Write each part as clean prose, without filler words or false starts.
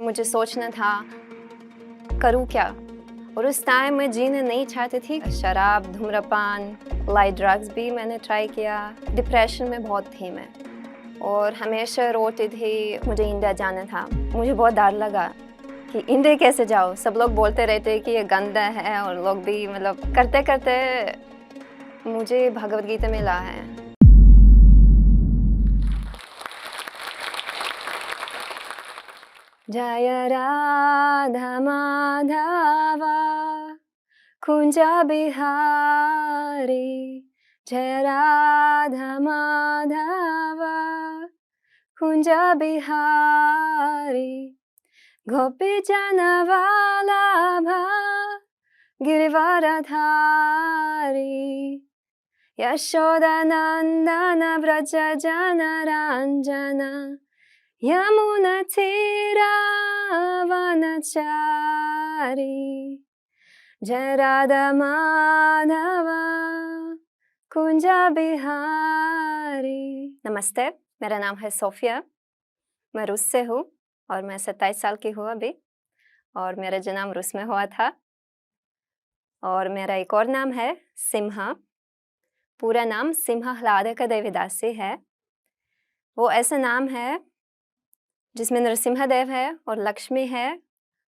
मुझे सोचना था करूँ क्या। और उस टाइम मैं जीना नहीं चाहती थी। शराब, धूम्रपान, लाइट ड्रग्स भी मैंने ट्राई किया। डिप्रेशन में बहुत थी मैं और हमेशा रोती थी। मुझे इंडिया जाना था। मुझे बहुत डर लगा कि इंडिया कैसे जाऊँ। सब लोग बोलते रहते हैं कि ये गंदा है और लोग भी मतलब करते करते मुझे भगवद गीता मिला है। जय राधा माधवा कुंज बिहारी, जय राधा माधवा कुंज बिहारी, गोपी जन वल्लभा गिरिवरधारी, यशोदा नंदन व्रज जन रंजन, यमुना तीरा वनचारी, जय राधा माधवा कुंज बिहारी। नमस्ते, मेरा नाम है सोफिया। मैं रूस से हूँ और मैं 27 साल की हूँ अभी और मेरा जन्म रूस में हुआ था। और मेरा एक और नाम है सिम्हा। पूरा नाम सिम्हा ह्लादका देवीदासी है। वो ऐसा नाम है जिसमें नरसिम्हा देव है और लक्ष्मी है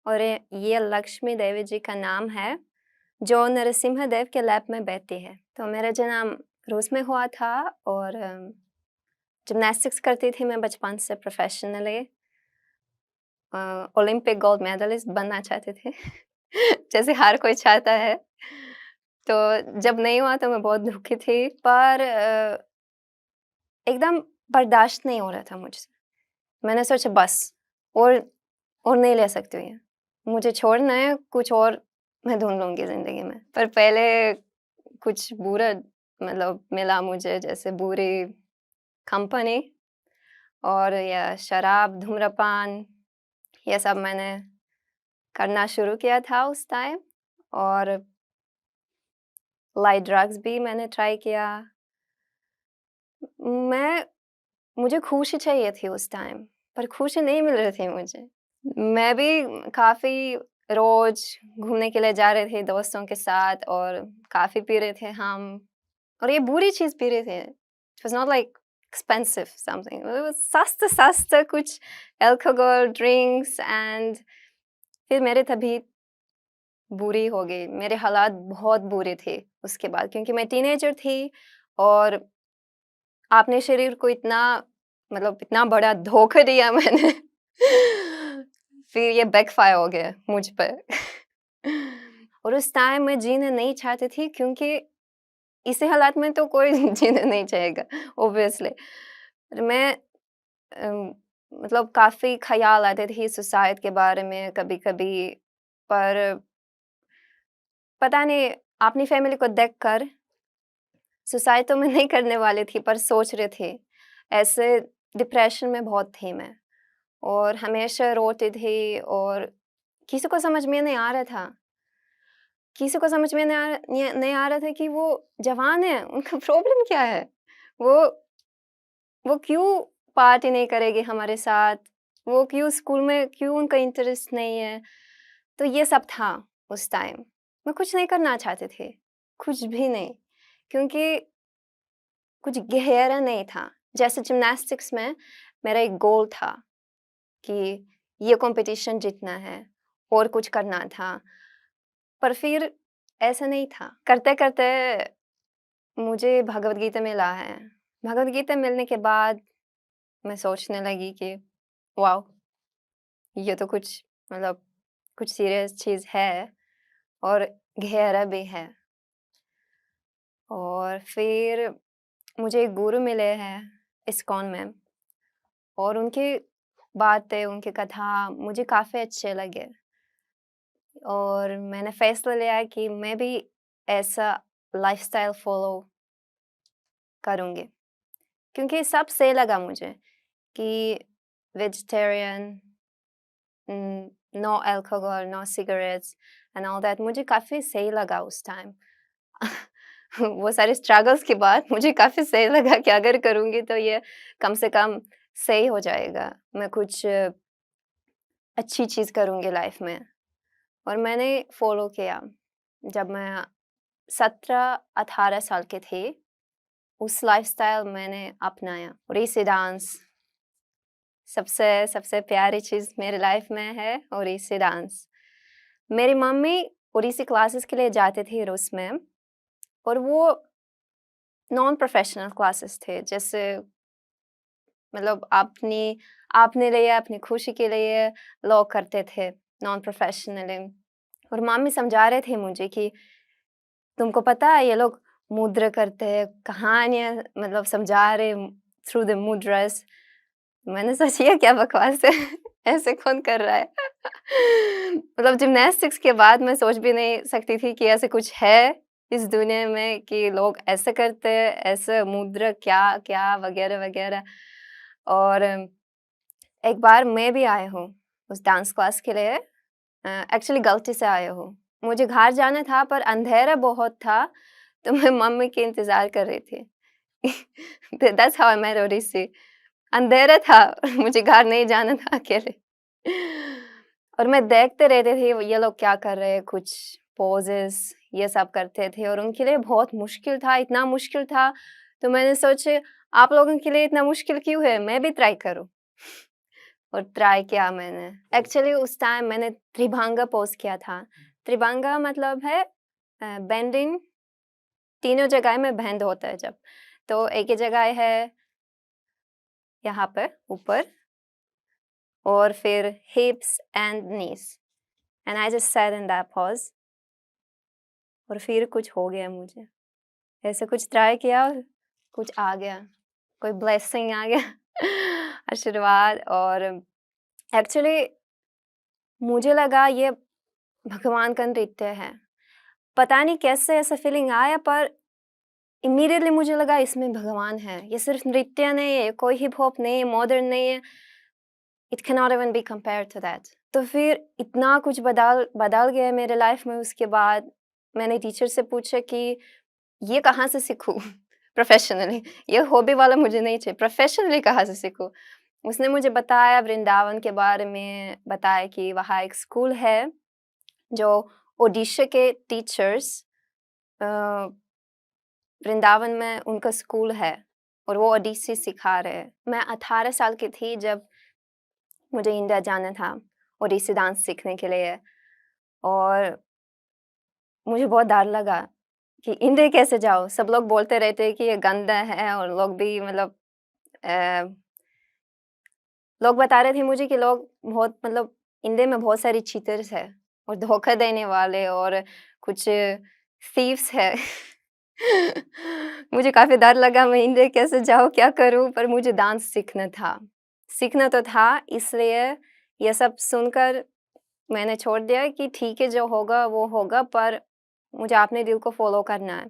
और ये लक्ष्मी देवी जी का नाम है जो नरसिम्हा-देव के लैब में बैठती है। तो मेरा जन्म रूस में हुआ था और जिम्नास्टिक्स करती थी मैं बचपन से प्रोफेशनली। ओलंपिक गोल्ड मेडलिस्ट बनना चाहते थे जैसे हर कोई चाहता है। तो जब नहीं हुआ तो मैं बहुत दुखी थी पर एकदम बर्दाश्त नहीं हो रहा था मुझसे। मैंने सोचा बस और नहीं ले सकती हूँ ये। मुझे छोड़ना है, कुछ और मैं ढूँढ लूँगी ज़िंदगी में। पर पहले कुछ बुरा मतलब मिला मुझे, जैसे बुरी कंपनी और या शराब, धूम्रपान, ये सब मैंने करना शुरू किया था उस टाइम। और लाइट ड्रग्स भी मैंने ट्राई किया। मुझे खुशी चाहिए थी उस टाइम, पर खुशी नहीं मिल रही थी मुझे। मैं भी काफ़ी रोज़ घूमने के लिए जा रहे थे दोस्तों के साथ और काफ़ी पी रहे थे हम और ये बुरी चीज़ पी रहे थे। It was not like expensive something, सस्ता-सस्ता कुछ अल्कोहल, ड्रिंक्स एंड फिर मेरी तबीयत बुरी हो गई। मेरे हालात बहुत बुरे थे उसके बाद क्योंकि मैं टीनेजर थी और अपने शरीर को इतना मतलब इतना बड़ा धोखा दिया मैंने फिर ये बैकफायर हो गया मुझ पर और उस टाइम मैं जीना नहीं चाहती थी क्योंकि इसी हालात में तो कोई जीना नहीं चाहेगा ऑब्वियसली। मैं मतलब काफ़ी ख़याल आते थे सुसाइड के बारे में कभी-कभी, पर पता नहीं अपनी फैमिली को देखकर सुसाइड तो मैं नहीं करने वाली थी पर सोच रही थी। ऐसे डिप्रेशन में बहुत थी मैं और हमेशा रोती थी और किसी को समझ में नहीं आ रहा था। किसी को समझ में नहीं आ रहा था कि वो जवान है, उनका प्रॉब्लम क्या है? वो वो क्यों पार्टी नहीं करेगी हमारे साथ? वो क्यों स्कूल में क्यों उनका इंटरेस्ट नहीं है? तो ये सब था उस टाइम। मैं कुछ नहीं करना चाहती थी, कुछ भी नहीं, क्योंकि कुछ गहरा नहीं था। जैसे जिम्नास्टिक्स में मेरा एक गोल था कि ये कॉम्पिटिशन जीतना है और कुछ करना था, पर फिर ऐसा नहीं था। करते-करते मुझे भगवद गीता मिला है। भगवद गीता मिलने के बाद मैं सोचने लगी कि वाओ! ये तो कुछ मतलब कुछ सीरियस चीज़ है और गहरा भी है। और फिर मुझे एक गुरु मिले हैं इस्कॉन में और उनकी बातें, उनकी कथा मुझे काफ़ी अच्छे लगे और मैंने फ़ैसला लिया कि मैं भी ऐसा लाइफ़स्टाइल फ़ॉलो करूँगी। क्योंकि सब सही लगा मुझे कि vegetarian, no alcohol, no cigarettes and all that मुझे काफ़ी सही लगा उस टाइम। वो सारे स्ट्रगल्स के बाद मुझे काफ़ी सही लगा कि अगर करूँगी तो ये कम से कम सही हो जाएगा। मैं कुछ अच्छी चीज़ करूँगी लाइफ में। और मैंने फ़ॉलो किया। जब मैं 17-18 साल के थे, उस लाइफ़स्टाइल मैंने अपनाया। ओडिसी डांस सबसे सबसे प्यारी चीज़ मेरी लाइफ में है, ओडिसी डांस। मेरी मम्मी ओडिसी क्लासेस के लिए जाते थे रूस में, और वो नॉन प्रोफ़ेशनल क्लासेस थे। जैसे मतलब अपने लिए, अपनी खुशी के लिए लोग करते थे, नॉन प्रोफ़ेशनली। और मम्मी समझा रहे थे मुझे कि तुमको पता है ये लोग मुद्रा करते हैं, कहानियाँ मतलब समझा रहे थ्रू द मुद्रास। मैंने सोचा ये क्या बकवास है, ऐसे कौन कर रहा है? मतलब जिम्नास्टिक्स के बाद मैं सोच भी नहीं सकती थी कि ऐसे कुछ है इस दुनिया में कि लोग ऐसे करते हैं, ऐसे मुद्रा क्या-क्या वगैरह-वगैरह। और एक बार मैं भी आई हूँ उस डांस क्लास के लिए, एक्चुअली गलती से आई हूँ। मुझे घर जाना था पर अंधेरा बहुत था, तो मैं मम्मी के इंतज़ार कर रही थी। That's how I met Odyssey. अंधेरा था और मुझे घर नहीं जाना था अकेले। और मैं देखते रहते थे ये लोग क्या कर रहे हैं, कुछ पोजेस ये सब करते थे, और उनके लिए बहुत मुश्किल था, इतना मुश्किल था, तो मैंने सोचे आप लोगों के लिए इतना मुश्किल क्यों है, मैं भी ट्राई करूँ। और ट्राई किया मैंने। एक्चुअली उस टाइम मैंने त्रिभंगा पोज़ किया था। त्रिभंगा मतलब है बेंडिंग, तीनों जगह में बेंड होता है जब। तो एक ही जगह है यहाँ पे ऊपर, और फिर हिप्स and knees, and I just sat in that pose, और फिर कुछ हो गया मुझे। ऐसे कुछ ट्राई किया और कुछ आ गया, कोई ब्लेसिंग आ गया, आशीर्वाद। और एक्चुअली मुझे लगा ये भगवान का नृत्य है। पता नहीं कैसे ऐसा फीलिंग आया, पर इमीडिएटली मुझे लगा इसमें भगवान है। ये सिर्फ नृत्य नहीं है, कोई हिप हॉप नहीं है, मॉडर्न नहीं है। It can not even be compared to that. तो फिर इतना कुछ बदल बदल गया मेरे लाइफ में। उसके बाद मैंने टीचर से पूछा कि ये कहाँ से सीखूँ प्रोफेशनली, ये हॉबी वाला मुझे नहीं चाहिए, प्रोफेशनली कहाँ से सीखूँ? उसने मुझे बताया, वृंदावन के बारे में बताया कि वहाँ एक स्कूल है जो ओडिशा के टीचर्स वृंदावन में उनका स्कूल है, और वो ओडिसी सिखा रहे हैं। मैं 18 साल की थी जब मुझे इंडिया जाना था ओडिसी डांस सीखने के लिए, और मुझे बहुत डर लगा कि इंडिया कैसे जाऊँ? सब लोग बोलते रहते हैं कि ये गंदा है, और लोग भी मतलब अ, लोग बता रहे थे मुझे कि लोग बहुत मतलब इंडिया में बहुत सारी चीटर्स है, और धोखा देने वाले, और कुछ थीव्स है। मुझे काफ़ी डर लगा, मैं इंडिया कैसे जाऊँ, क्या करूँ? पर मुझे डांस सीखना था। सीखना तो था, इसलिए ये सब सुनकर मैंने छोड़ दिया कि ठीक है, जो होगा वो होगा, पर मुझे अपने दिल को फ़ॉलो करना है।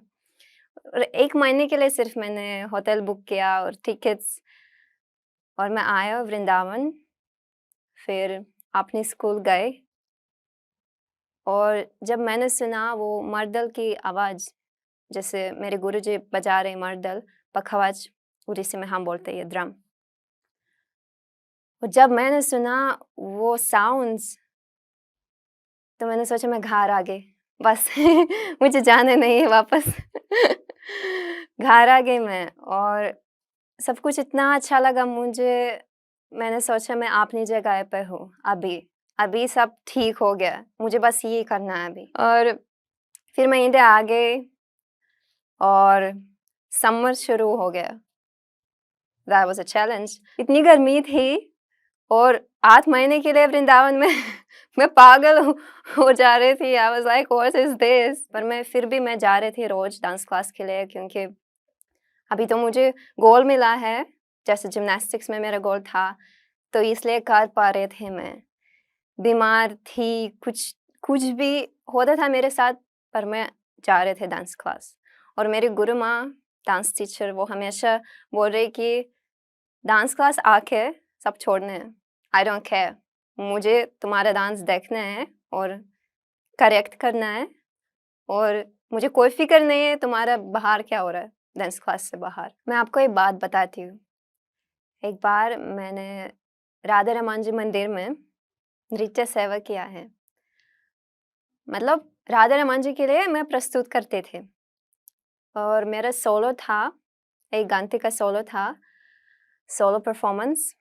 और 1 महीने के लिए सिर्फ़ मैंने होटल बुक किया और टिकट्स, और मैं आया वृंदावन, फिर अपने स्कूल गए, और जब मैंने सुना वो मर्दल की आवाज़, जैसे मेरे गुरुजी बजा रहे मर्दल, पखवाज उड़ीसी में हम बोलते हैं ये ड्रम। और जब मैंने सुना वो साउंड्स, तो मैंने सोचा मैं घर आ गई, बस मुझे जाना नहीं है वापस। घर आ गई मैं, और सब कुछ इतना अच्छा लगा मुझे। मैंने सोचा मैं अपनी जगह पे हूँ अभी, अभी सब ठीक हो गया, मुझे बस ये करना है अभी। और फिर मैं इंडिया आ गई, और समर शुरू हो गया। That was a challenge. इतनी गर्मी थी, और 8 महीने के लिए वृंदावन में मैं पागल हो जा रही थी। I was like what is this? पर मैं फिर भी मैं जा रही थी रोज़ डांस क्लास के लिए, क्योंकि अभी तो मुझे गोल्ड मिला है, जैसे जिम्नास्टिक्स में मेरा गोल्ड था, तो इसलिए कर पा रहे थे मैं। बीमार थी, कुछ कुछ भी होता था मेरे साथ, पर मैं जा रहे थे डांस क्लास। और मेरी गुरु माँ, डांस टीचर, वो हमेशा बोल रही कि डांस क्लास आके सब छोड़ना है। आई डोंट केयर, मुझे तुम्हारा डांस देखना है और करेक्ट करना है, और मुझे कोई फ़िक्र नहीं है तुम्हारा बाहर क्या हो रहा है, डांस क्लास से बाहर। मैं आपको एक बात बताती हूँ। एक बार मैंने राधा रमान जी मंदिर में नृत्य सेवा किया है। मतलब राधा रमन जी के लिए मैं प्रस्तुत करते थे और मेरा सोलो था, एक गाने का सोलो था, सोलो परफॉर्मेंस।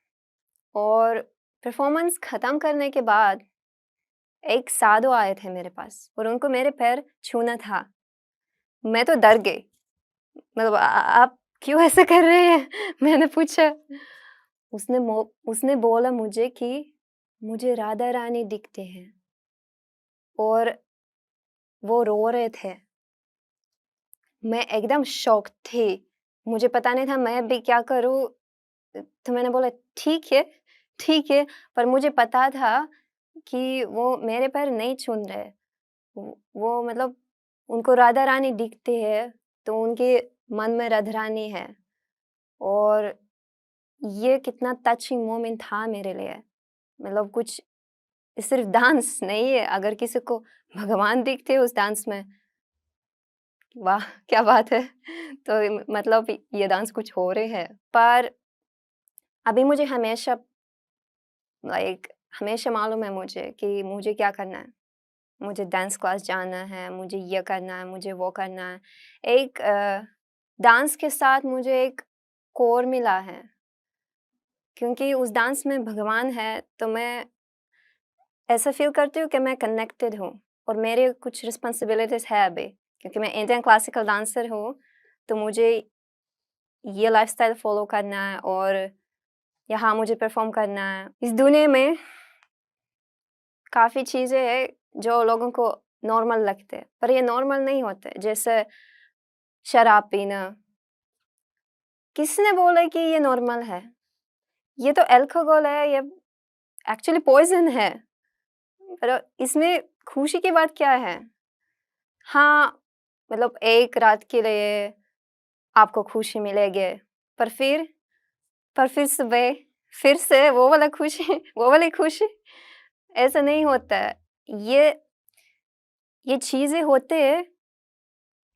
और परफॉर्मेंस ख़त्म करने के बाद एक साधु आए थे मेरे पास और उनको मेरे पैर छूना था। मैं तो डर गई, मतलब आप क्यों ऐसा कर रहे हैं? मैंने पूछा। उसने बोला मुझे कि मुझे राधा रानी दिखते हैं और वो रो रहे थे। मैं एकदम शॉक थी, मुझे पता नहीं था मैं भी क्या करूँ? तो मैंने बोला ठीक है, पर मुझे पता था कि वो मेरे पैर नहीं छून रहे। वो मतलब उनको राधा रानी दिखते हैं, तो उनके मन में राधा रानी है। और ये कितना टचिंग मोमेंट था मेरे लिए। मतलब कुछ सिर्फ डांस नहीं है, अगर किसी को भगवान दिखते हैं उस डांस में, वाह! क्या बात है। तो मतलब ये डांस कुछ हो रहे है। पर अभी मुझे हमेशा हमेशा मालूम है मुझे कि मुझे क्या करना है। मुझे डांस क्लास जाना है, मुझे ये करना है, मुझे वो करना है। एक डांस के साथ मुझे एक कोर मिला है, क्योंकि उस डांस में भगवान है, तो मैं ऐसा फ़ील करती हूँ कि मैं कनेक्टेड हूँ और मेरे कुछ रिस्पॉन्सिबिलिटीज़ है अभी, क्योंकि मैं इंडियन क्लासिकल डांसर हूँ, तो मुझे ये लाइफ़स्टाइल फ़ॉलो करना है और यहाँ मुझे परफ़ॉर्म करना है। इस दुनिया में काफ़ी चीज़ें हैं जो लोगों को नॉर्मल लगते हैं, पर ये नॉर्मल नहीं होते। जैसे शराब पीना, किसने बोला कि ये नॉर्मल है? ये तो अल्कोहल है, ये एक्चुअली पॉइज़न है। पर इसमें खुशी की बात क्या है? हाँ, मतलब एक रात के लिए आपको खुशी मिलेगी, पर फिर सुबह फिर से वो वाला खुशी वो वाली खुशी, ऐसा नहीं होता है। ये ये चीज़ें होते हैं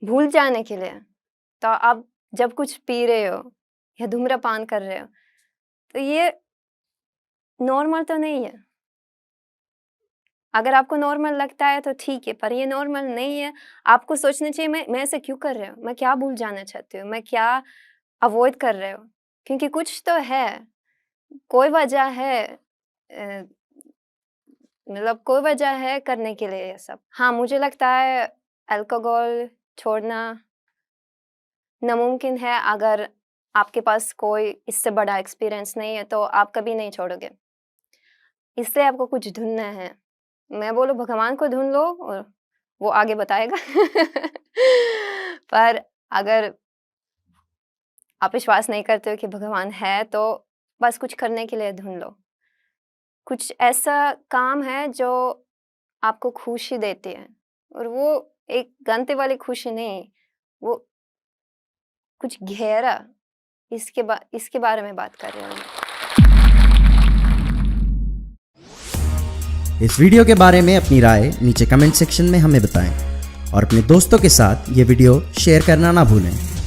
भूल जाने के लिए। तो आप जब कुछ पी रहे हो या धूम्रपान कर रहे हो, तो ये नॉर्मल तो नहीं है। अगर आपको नॉर्मल लगता है तो ठीक है, पर ये नॉर्मल नहीं है। आपको सोचना चाहिए मैं ऐसा क्यों कर रही हूँ? मैं क्या भूल जाना चाहती हूँ? मैं क्या अवॉइड कर रही हूँ? क्योंकि कुछ तो है, कोई वजह है, मतलब कोई वजह है करने के लिए ये सब। हाँ, मुझे लगता है अल्कोहल छोड़ना नामुमकिन है, अगर आपके पास कोई इससे बड़ा एक्सपीरियंस नहीं है, तो आप कभी नहीं छोड़ोगे। इसलिए आपको कुछ ढूँढना है। मैं बोलूँ भगवान को ढूँढ लो और वो आगे बताएगा। पर अगर आप विश्वास नहीं करते हो कि भगवान है, तो बस कुछ करने के लिए ढूँढ लो। कुछ ऐसा काम है जो आपको खुशी देती है, और वो एक गंते वाली खुशी नहीं, वो कुछ गहरा, इसके बारे में बात कर रही हूँ मैं। इस वीडियो के बारे में अपनी राय नीचे कमेंट सेक्शन में हमें बताएं और अपने दोस्तों के साथ ये वीडियो शेयर करना ना भूलें।